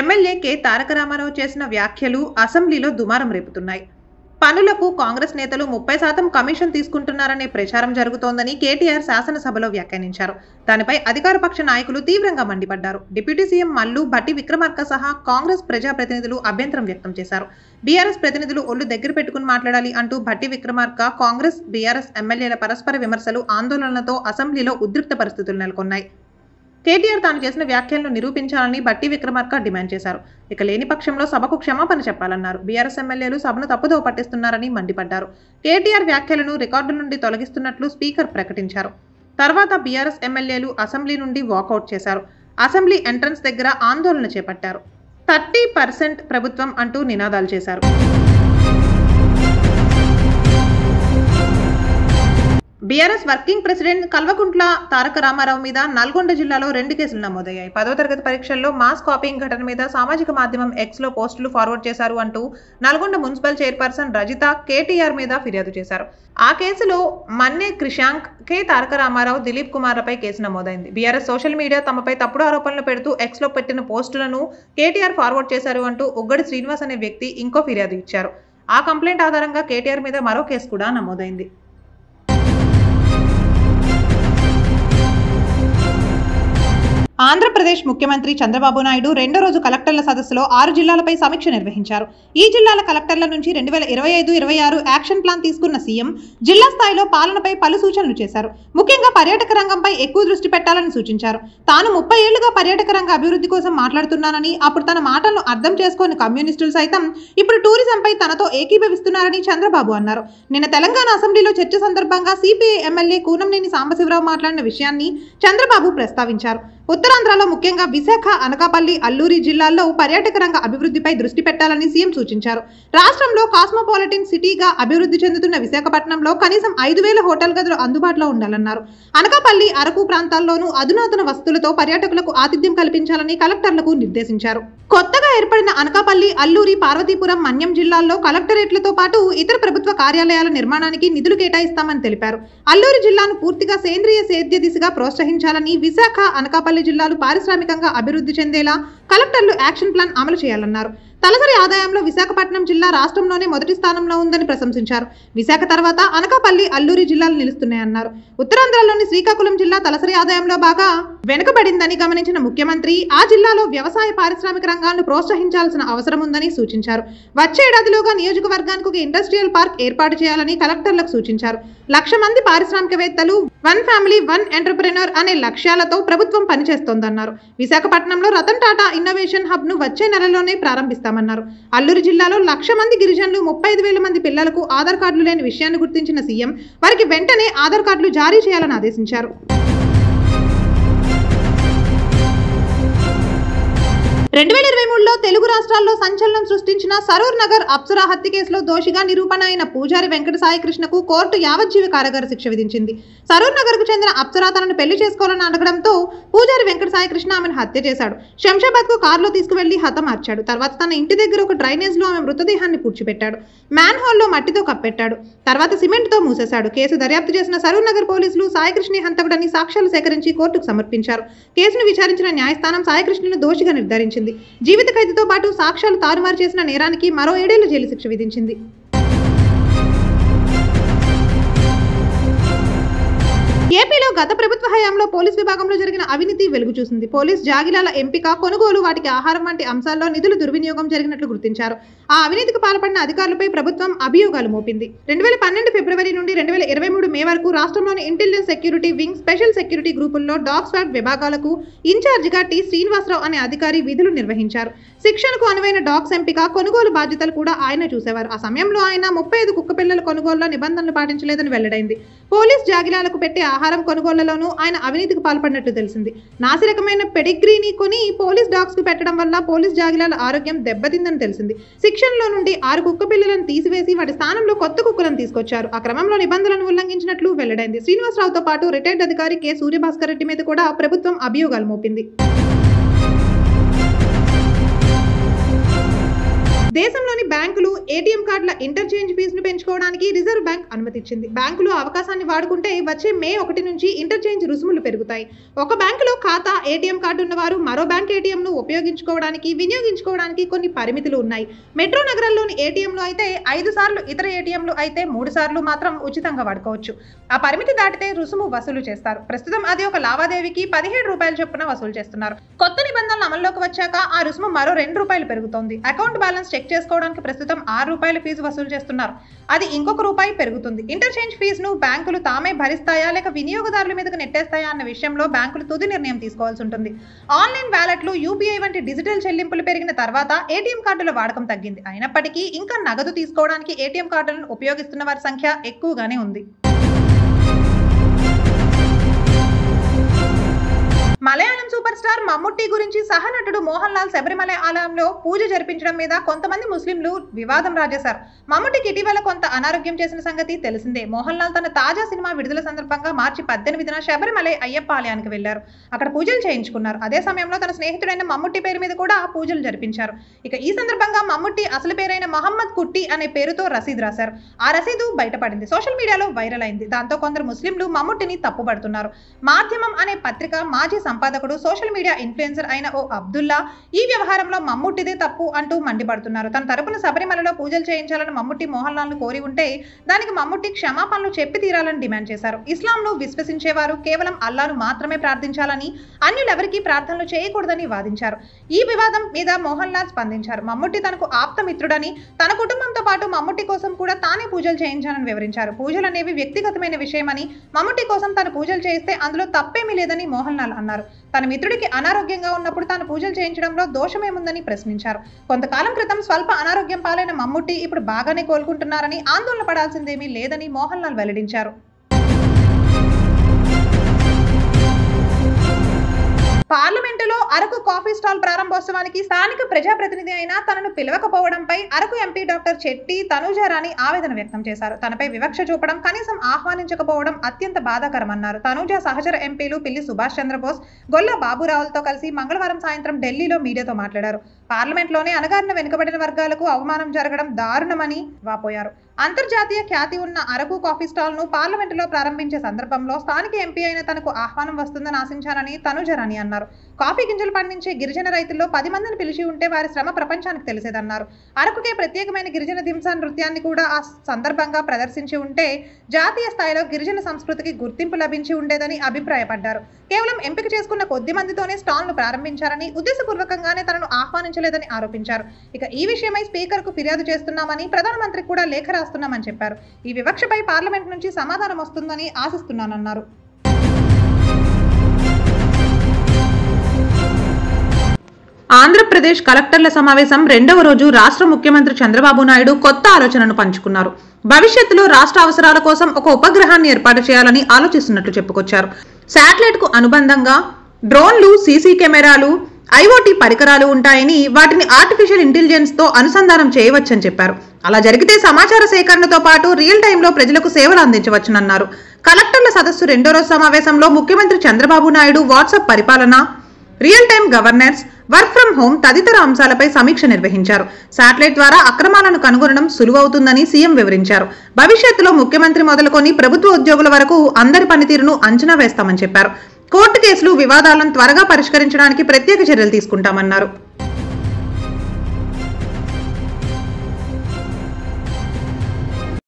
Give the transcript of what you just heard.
MLA K తారక రామారావు చేసిన వ్యాఖ్యలు అసెంబ్లీలో దుమారం రేపుతున్నాయి. పనులకు కాంగ్రెస్ నేతలు 30% కమిషన్ తీసుకుంటున్నారనే ప్రచారం జరుగుతోందని కేటీఆర్ శాసనసభలో వ్యాఖ్యానించారు. దానిపై అధికార పక్ష నాయకులు తీవ్రంగా మండిపడ్డారు. డిప్యూటీ సీఎం మల్లు భట్టి విక్రమార్క సహా కాంగ్రెస్ ప్రజాప్రతినిధులు అభ్యంతరం వ్యక్తం చేశారు. బీఆర్ఎస్ ప్రతినిధులు ఒళ్ళు దగ్గర పెట్టుకుని మాట్లాడాలి అంటూ భట్టి విక్రమార్క కాంగ్రెస్ బీఆర్ఎస్ ఎమ్మెల్యేల పరస్పర విమర్శలు, ఆందోళనలతో అసెంబ్లీలో ఉద్రిక్త పరిస్థితులు నెలకొన్నాయి. కేటీఆర్ తాను చేసిన వ్యాఖ్యలను నిరూపించాలని భట్టి విక్రమార్క డిమాండ్ చేశారు. ఇక లేని పక్షంలో సభకు క్షమాపణ చెప్పాలన్నారు. బీఆర్ఎస్ ఎమ్మెల్యేలు సభను తప్పుదోవ పట్టిస్తున్నారని మండిపడ్డారు. కేటీఆర్ వ్యాఖ్యలను రికార్డుల నుండి తొలగిస్తున్నట్లు స్పీకర్ ప్రకటించారు. తర్వాత బీఆర్ఎస్ ఎమ్మెల్యేలు అసెంబ్లీ నుండి వాకౌట్ చేశారు. అసెంబ్లీ ఎంట్రన్స్ దగ్గర ఆందోళన చేపట్టారు. 30% ప్రభుత్వం అంటూ నినాదాలు చేశారు. BRS working president Kalvakuntla Taraka Ramarao మీద నల్గొండ జిల్లాలో 2 కేసులు నమోదయ్యాయి. 10వ తరగతి పరీక్షల్లో మాస్ కాపీయింగ్ ఘటన మీద సామాజిక మాధ్యమం ఎక్స్లో పోస్టులు ఫార్వర్డ్ చేశారు అంటూ నల్గొండ మున్సిపల్ చైర్పర్సన్ రజిత కేటీఆర్ మీద ఫిర్యాదు చేశారు. ఆ కేసులో మన్నే క్రిషాంక్, కె తారక రామారావు, దిలీప్ కుమార్లపై కేసు నమోదైంది. బీఆర్ఎస్ సోషల్ మీడియా తమపై తప్పుడు ఆరోపణలు పెడుతూ ఎక్స్లో పెట్టిన పోస్టులను కేటీఆర్ ఫార్వర్డ్ చేశారు అంటూ ఉగ్గడి శ్రీనివాస్ అనే వ్యక్తి ఇంకో ఫిర్యాదు ఇచ్చారు. ఆ కంప్లైంట్ ఆధారంగా కేటీఆర్ మీద మరో కేసు కూడా నమోదైంది. ఆంధ్రప్రదేశ్ ముఖ్యమంత్రి చంద్రబాబు నాయుడు రెండో రోజు కలెక్టర్ల సదస్సులో 6 జిల్లాలపై సమీక్ష నిర్వహించారు. ఈ జిల్లాల కలెక్టర్ల నుంచి 2025-26 యాక్షన్ ప్లాన్ తీసుకున్న సీఎం జిల్లా స్థాయిలో పాలనపై పలు సూచనలు చేశారు. ముఖ్యంగా పర్యాటక రంగంపై ఎక్కువ దృష్టి పెట్టాలని సూచించారు. తాను 30 ఏళ్లుగా పర్యాటక రంగ అభివృద్ధి కోసం మాట్లాడుతున్నానని, అప్పుడు తన మాటలను అర్థం చేసుకుని కమ్యూనిస్టులు సైతం ఇప్పుడు టూరిజంపై తనతో ఏకీభవిస్తున్నారని చంద్రబాబు అన్నారు. నిన్న తెలంగాణ అసెంబ్లీలో చర్చ సందర్భంగా సిపిఐ ఎమ్మెల్యే కూనంనేని సాంబశివరావు మాట్లాడిన విషయాన్ని చంద్రబాబు ప్రస్తావించారు. ఉత్తరాంధ్రలో ముఖ్యంగా విశాఖ, అనకాపల్లి, అల్లూరి జిల్లాల్లో పర్యాటక రంగ అభివృద్ధిపై దృష్టి పెట్టాలని సీఎం సూచించారు. రాష్ట్రంలో కాస్మోపాలిటన్ సిటీగా అభివృద్ధి చెందుతున్న విశాఖపట్నంలో కనీసం 5,000 హోటల్ గదులు అందుబాటులో ఉండాలన్నారు. అనకాపల్లి, అరకు ప్రాంతాల్లోనూ అధునాతన వసతులతో పర్యాటకులకు ఆతిథ్యం కల్పించాలని కలెక్టర్లకు నిర్దేశించారు. కొత్తగా ఏర్పడిన అనకాపల్లి, అల్లూరి, పార్వతీపురం, మన్యం జిల్లాల్లో కలెక్టరేట్లతో పాటు ఇతర ప్రభుత్వ కార్యాలయాల నిర్మాణానికి నిధులు కేటాయిస్తామని తెలిపారు. అల్లూరి జిల్లాను పూర్తిగా సేంద్రియ సేద్య దిశగా ప్రోత్సహించాలని, విశాఖ, అనకాపల్లి జిల్లాలు పారిశ్రామికంగా అభివృద్ధి చెందేలా కలెక్టర్లు యాక్షన్ ప్లాన్ అమలు చేయాలన్నారు. తలసరి ఆదాయంలో విశాఖపట్నం జిల్లా రాష్ట్రంలోనే మొదటి స్థానంలో ఉందని ప్రశంసించారు. విశాఖ తర్వాత అనకాపల్లి, అల్లూరి జిల్లాలు నిలుస్తున్నాయన్నారు. ఉత్తరాంధ్రలోని శ్రీకాకుళం జిల్లా తలసరి ఆదాయంలో బాగా వెనుకబడిందని గమనించిన ముఖ్యమంత్రి ఆ జిల్లాలో వ్యవసాయ, పారిశ్రామిక రంగాలను ప్రోత్సహించాల్సిన అవసరం ఉందని సూచించారు. వచ్చే ఏడాదిలోగా నియోజకవర్గానికి ఒక ఇండస్ట్రియల్ పార్క్ ఏర్పాటు చేయాలని కలెక్టర్లకు సూచించారు. 1,00,000 మంది పారిశ్రామికవేత్తలు, 1 ఫ్యామిలీ 1 ఎంటర్ప్రెన్యూర్ అనే లక్ష్యాలతో ప్రభుత్వం పనిచేస్తోందన్నారు. విశాఖపట్నంలో రతన్ టాటా ఇన్నోవేషన్ హబ్ ను వచ్చే నెలలోనే ప్రారంభిస్తామన్నారు. అల్లూరు జిల్లాలో 1,00,000 మంది గిరిజనులు, 35,000 మంది పిల్లలకు ఆధార్ కార్డులు లేని విషయాన్ని గుర్తించిన సీఎం వారికి వెంటనే ఆధార్ కార్డులు జారీ చేయాలని ఆదేశించారు. 2023లో తెలుగు రాష్ట్రాల్లో సంచలనం సృష్టించిన సరూర్ నగర్ అప్సరా హత్య కేసులో దోషిగా నిరూపణ అయిన పూజారి వెంకట సాయి కృష్ణకు కోర్టు యావజ్జీవ కారాగార శిక్ష విధించింది. సరూర్ నగర్ కు చెందిన అప్సరా తనను పెళ్లి చేసుకోవాలని అడగడంతో పూజారి వెంకట సాయి కృష్ణ ఆమెను హత్య చేశాడు. శంషాబాద్ కు కారులో తీసుకువెళ్లి హతమార్చాడు. తర్వాత తన ఇంటి దగ్గర ఒక డ్రైనేజ్ లో ఆమె మృతదేహాన్ని పూడ్చిపెట్టాడు. మ్యాన్ హాల్ లో మట్టితో కప్పెట్టాడు. తర్వాత సిమెంట్ తో మూసేశాడు. కేసు దర్యాప్తు చేసిన సరూర్ నగర్ పోలీసులు సాయికృష్ణ హంతకుడని సాక్ష్యాలు సేకరించి కోర్టుకు సమర్పించారు. కేసును విచారించిన న్యాయస్థానం సాయికృష్ణను దోషిగా నిర్ధారించింది. జీవిత ఖైదుతో పాటు సాక్ష్యాలు తారుమారు చేసిన నేరానికి మరో 7 ఏళ్ల జైలు శిక్ష విధించింది. ఏపీలో గత ప్రభుత్వ హయాంలో పోలీస్ విభాగంలో జరిగిన అవినీతి వెలుగు చూసింది. పోలీస్ జాగిలాల ఎంపిక, కొనుగోలు, వాటికి ఆహారం వంటి అంశాల్లో నిధులు దుర్వినియోగం జరిగినట్లు గుర్తించారు. ఆ అవినీతికి పాల్పడిన అధికారులపై ప్రభుత్వం అభియోగాలు మోపింది. 2012 ఫిబ్రవరి నుండి 2023 మే వరకు రాష్ట్రంలోని intelligence security wing, special security గ్రూపుల్లో డాగ్ స్క్వాడ్ విభాగాలకు ఇన్ఛార్జిగా టి శ్రీనివాసరావు అనే అధికారి విధులు నిర్వహించారు. శిక్షణకు అనువైన డాగ్స్ ఎంపిక, కొనుగోలు బాధ్యతలు కూడా ఆయన చూసేవారు. ఆ సమయంలో ఆయన 35 కుక్క పిల్లల కొనుగోలులో నిబంధనలు పాటించలేదని వెల్లడైంది. పోలీస్ జాగిలాలకు పెట్టే ఆహారం కొనుగోళ్లలోనూ ఆయన అవినీతికి పాల్పడినట్లు తెలిసింది. నాసిరకమైన పెడిగ్రీని కొని పోలీస్ డాగ్స్ కు పెట్టడం వల్ల పోలీస్ జాగిలాల ఆరోగ్యం దెబ్బతిందని తెలిసింది. శిక్షణలో నుండి 6 కుక్క పిల్లలను తీసివేసి వాటి స్థానంలో కొత్త కుక్కలను తీసుకొచ్చారు. ఆ క్రమంలో నిబంధనలను ఉల్లంఘించినట్లు వెల్లడైంది. శ్రీనివాసరావుతో పాటు రిటైర్డ్ అధికారి కె సూర్యభాస్కర్ రెడ్డి మీద కూడా ప్రభుత్వం అభియోగాలు మోపింది. దేశంలోని బ్యాంకులు ఏటీఎం కార్డుల ఇంటర్చేంజ్ ఫీజును పెంచుకోవడానికి రిజర్వ్ బ్యాంక్ అనుమతిచ్చింది. బ్యాంకులు అవకాశాన్ని వాడుకుంటే వచ్చే మే 1 నుంచి ఇంటర్చేంజ్ రుసుములు పెరుగుతాయి. ఒక బ్యాంకులో ఖాతా ఏటీఎం కార్డు ఉన్నవారు మరో బ్యాంక్ ఏటీఎంను వినియోగించుకోవడానికి కొన్ని పరిమితులు ఉన్నాయి. మెట్రో నగరాల్లోని ఏటీఎంలు అయితే 5 సార్లు, ఇతర ఏటీఎంలు అయితే 3 సార్లు మాత్రం ఉచితంగా వాడుకోవచ్చు. ఆ పరిమితి దాటితే రుసుము వసూలు చేస్తారు. ప్రస్తుతం అది ఒక లావాదేవీకి 17 రూపాయల చొప్పున వసూలు చేస్తున్నారు. కొత్త నిబంధనలు అమల్లోకి వచ్చాక ఆ రుసుము మరో 2 రూపాయలు పెరుగుతోంది. అకౌంట్ బ్యాలెన్స్ చెక్ చేసుకోవడానికి ప్రస్తుతం 6 రూపాయల ఫీజు వసూలు చేస్తున్నారు. అది ఇంకొక రూపాయి పెరుగుతుంది. ఇంటర్చేంజ్ ఫీజును బ్యాంకులు తామే భరిస్తాయా లేక వినియోగదారుల మీదకు నెట్టేస్తాయా అన్న విషయంలో బ్యాంకులు తుది నిర్ణయం తీసుకోవాల్సి ఉంటుంది. ఆన్లైన్ వ్యాలెట్లు, యూపీఐ వంటి డిజిటల్ చెల్లింపులు పెరిగిన తర్వాత ఏటీఎం కార్డుల వాడకం తగ్గింది. అయినప్పటికీ ఇంకా నగదు తీసుకోవడానికి ఏటీఎం కార్డులను ఉపయోగిస్తున్న వారి సంఖ్య ఎక్కువగానే ఉంది. మలయాళం సూపర్ స్టార్ మమ్ముట్టి గురించి సహనటుడు మోహన్ లాల్ శబరిమల ఆలయంలో పూజ జరిపించడం మీద కొంతమంది ముస్లింలు వివాదం రాజేశారు. మమ్ముట్టికి ఇటీవల కొంత అనారోగ్యం చేసిన సంగతి తెలిసిందే. మోహన్ లాల్ తన తాజా సినిమా విడుదల సందర్భంగా మార్చి 18న శబరిమల అయ్యప్ప ఆలయానికి వెళ్లారు. అక్కడ పూజలు చేయించుకున్నారు. అదే సమయంలో తన స్నేహితుడైన మమ్ముట్టి పేరు మీద కూడా పూజలు జరిపించారు. ఇక ఈ సందర్భంగా మమ్ముట్టి అసలు పేరైన మహమ్మద్ కుట్టి అనే పేరుతో రసీదు రాశారు. ఆ రసీదు బయటపడింది. సోషల్ మీడియాలో వైరల్ అయింది. దాంతో కొందరు ముస్లింలు మమ్ముట్టిని తప్పుపడుతున్నారు. మాధ్యమం అనే పత్రిక మాజీ సంపాదకుడు, సోషల్ మీడియా ఇన్ఫ్లుయెన్సర్ అయిన ఓ అబ్దుల్లా ఈ వ్యవహారంలో మమ్ముట్టిదే తప్పు అంటూ మండిపడుతున్నారు. తన తరపున శబరిమలలో పూజలు చేయించాలని మమ్ముట్టి మోహన్ లాల్ ను కోరి ఉంటే దానికి మమ్ముట్టి క్షమాపణలు చెప్పి తీరాలని డిమాండ్ చేశారు. ఇస్లాంను విశ్వసించేవారు కేవలం అల్లాను మాత్రమే ప్రార్థించాలని, అన్యులెవరికీ ప్రార్థనలు చేయకూడదని వాదించారు. ఈ వివాదం మీద మోహన్ లాల్ స్పందించారు. మమ్ముట్టి తనకు ఆప్తమిత్రుడని, తన కుటుంబంతో పాటు మమ్ముట్టి కోసం కూడా తానే పూజలు చేయించాలని వివరించారు. పూజలు అనేవి వ్యక్తిగతమైన విషయమని, మమ్ముట్టి కోసం తను పూజలు చేయిస్తే అందులో తప్పేమీ లేదని మోహన్ లాల్ అన్నారు. తన మిత్రుడికి అనారోగ్యంగా ఉన్నప్పుడు తాను పూజలు చేయించడంలో దోషమేముందని ప్రశ్నించారు. కొంతకాలం క్రితం స్వల్ప అనారోగ్యం పాలైన మమ్ముట్టి ఇప్పుడు బాగానే కోలుకుంటున్నారని, ఆందోళన పడాల్సిందేమీ లేదని మోహన్ లాల్ వెల్లడించారు. పార్లమెంటులో అరకు కాఫీ స్టాల్ ప్రారంభోత్సవానికి స్థానిక ప్రజాప్రతినిధి అయినా తనను పిలవకపోవడంపై అరకు ఎంపీ డాక్టర్ చెట్టి తనూజారాణి ఆవేదన వ్యక్తం చేశారు. తనపై వివక్ష చూపడం, కనీసం ఆహ్వానించకపోవడం అత్యంత బాధాకరమన్నారు. తనూజ సహచర ఎంపీలు పిల్లి సుభాష్ చంద్రబోస్, గొల్ల బాబురావులతో కలిసి మంగళవారం సాయంత్రం ఢిల్లీలో మీడియాతో మాట్లాడారు. పార్లమెంట్లోనే అణగారిన వెనుకబడిన వర్గాలకు అవమానం జరగడం దారుణమని వాపోయారు. అంతర్జాతీయ ఖ్యాతి ఉన్న అరకు కాఫీ స్టాల్ ను పార్లమెంటులో ప్రారంభించే సందర్భంలో స్థానిక ఎంపీ అయిన తనకు ఆహ్వానం వస్తుందని ఆశించారని తనూజారాణి అన్నారు. కాఫీ గింజలు పండించే గిరిజన రైతుల్లో 10 మందిని పిలిచి ఉంటే వారి శ్రమ ప్రపంచానికి తెలిసేదన్నారు. అరకుకే ప్రత్యేకమైన గిరిజన దింసా నృత్యాన్ని కూడా ఆ సందర్భంగా ప్రదర్శించి ఉంటే జాతీయ స్థాయిలో గిరిజన సంస్కృతికి గుర్తింపు లభించి ఉండేదని అభిప్రాయపడ్డారు. కేవలం ఎంపిక చేసుకున్న కొద్ది మందితోనే స్టాల్ ను ప్రారంభించారని, ఉద్దేశపూర్వకంగానే తనను ఆహ్వానించలేదని ఆరోపించారు. ఇక ఈ విషయమై స్పీకర్ కు ఫిర్యాదు చేస్తున్నామని, ప్రధానమంత్రికి కూడా లేఖ రాస్తున్నామని చెప్పారు. ఈ వివక్షపై పార్లమెంట్ నుంచి సమాధానం వస్తుందని ఆశిస్తున్నానన్నారు. ఆంధ్రప్రదేశ్ కలెక్టర్ల సమావేశం 2వ రోజు రాష్ట్ర ముఖ్యమంత్రి చంద్రబాబు నాయుడు కొత్త ఆలోచనను పంచుకున్నారు. భవిష్యత్తులో రాష్ట్ర అవసరాల కోసం ఒక ఉపగ్రహాన్ని ఏర్పాటు చేయాలని ఆలోచిస్తున్నట్లు చెప్పుకొచ్చారు. శాటిలైట్ కు అనుబంధంగా డ్రోన్లు, సీసీ కెమెరాలు, ఐఓటీ పరికరాలు ఉంటాయని, వాటిని ఆర్టిఫిషియల్ ఇంటెలిజెన్స్ తో అనుసంధానం చేయవచ్చని చెప్పారు. అలా జరిగితే సమాచార సేకరణతో పాటు రియల్ టైంలో ప్రజలకు సేవలు అందించవచ్చునన్నారు. కలెక్టర్ల సదస్సు 2వ రోజు సమావేశంలో ముఖ్యమంత్రి చంద్రబాబు నాయుడు వాట్సాప్ పరిపాలన, real time governance, work from home తదితర అంశాలపై సమీక్ష నిర్వహించారు. శాటిలైట్ ద్వారా అక్రమాలను కనుగొనడం సులువవుతుందని సీఎం వివరించారు. భవిష్యత్తులో ముఖ్యమంత్రి మొదలుకొని ప్రభుత్వ ఉద్యోగుల వరకు అందరి పనితీరును అంచనా వేస్తామని చెప్పారు. కోర్టు కేసులు, వివాదాలను త్వరగా పరిష్కరించడానికి ప్రత్యేక చర్యలు తీసుకుంటామన్నారు.